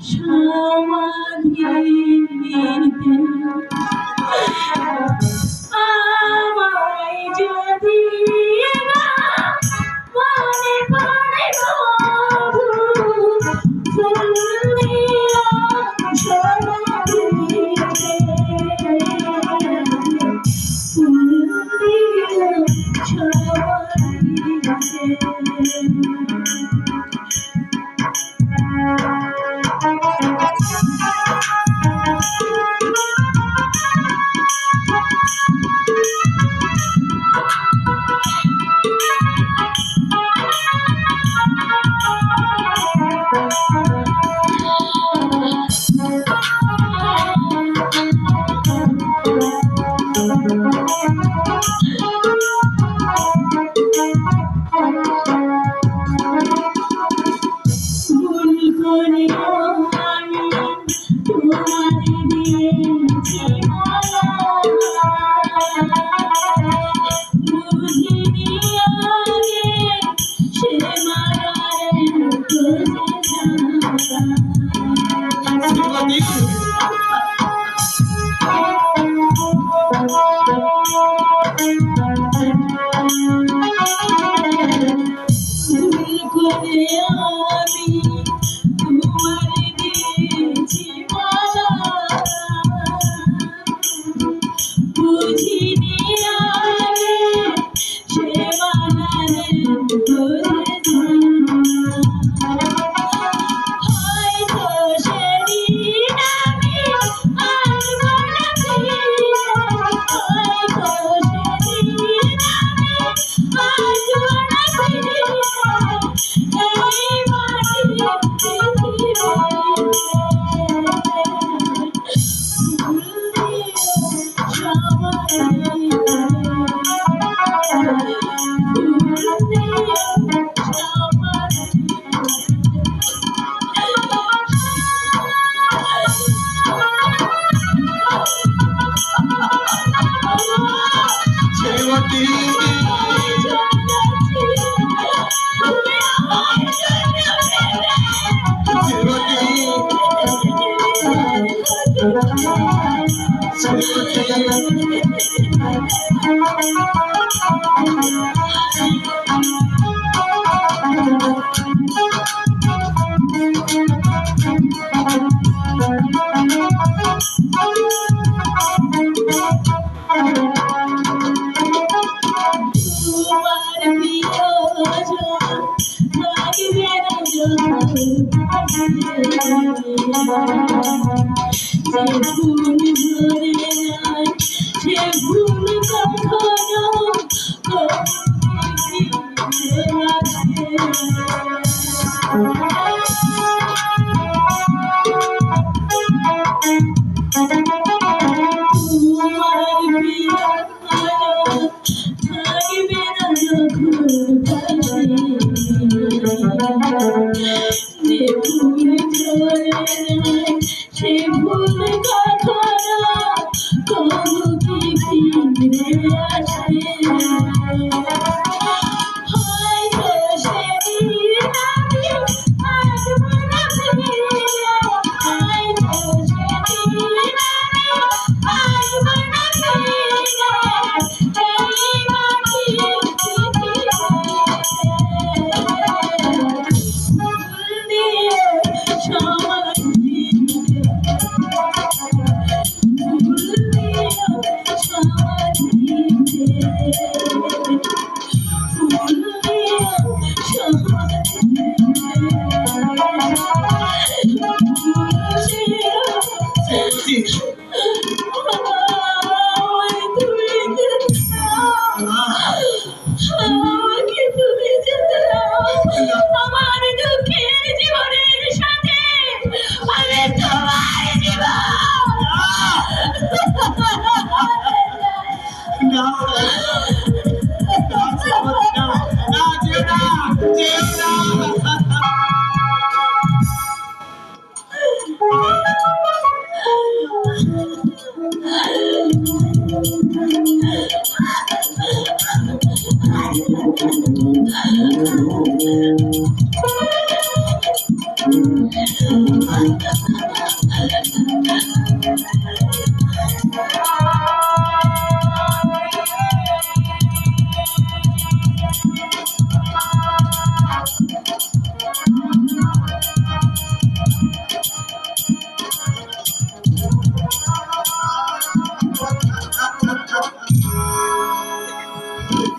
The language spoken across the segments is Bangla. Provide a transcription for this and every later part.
সমাধিতে আমায় যদি মনে পড়ে প্রভু ফুল দিলাম সমাধিতে ফুল দিলাম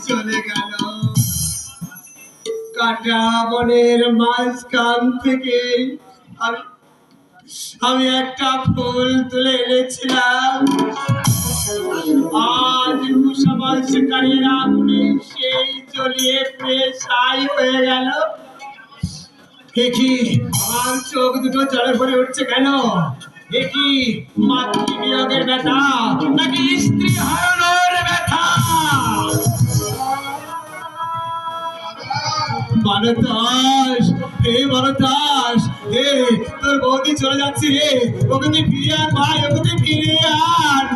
চলে গেল কাটা বনের মাঝখান থেকে আমি আমি একটা ফুল তুলে এনেছিলাম। আজ সমাজ শিকারীর আগুনে সেই জ্বলিয়ে পুড়ে ছাই হয়ে গেল। দেখি আমার চোখ দুটো জলে ভরে উঠছে কেন? দেখি মাতৃবিয়োগের ব্যথা নাকি স্ত্রী হারানোর ব্যথা? মানতাস, হে মানতাস, হে তোর বৌদি চলে যাচ্ছে রে, ওকে তুই ফিরে আন ভাই, ওকে তুই ফিরে আন।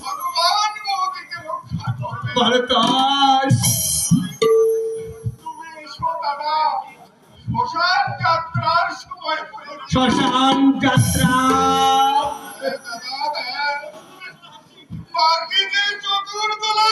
ভগবান বৌদিকে রক্ষা করবে। মানতাস, তুমি এসো দাদা, শ্মশান যাত্রার সময় পড়েছে। শ্মশান যাত্রা। দাদা দেখ, বাকি যে চতুর্দোলা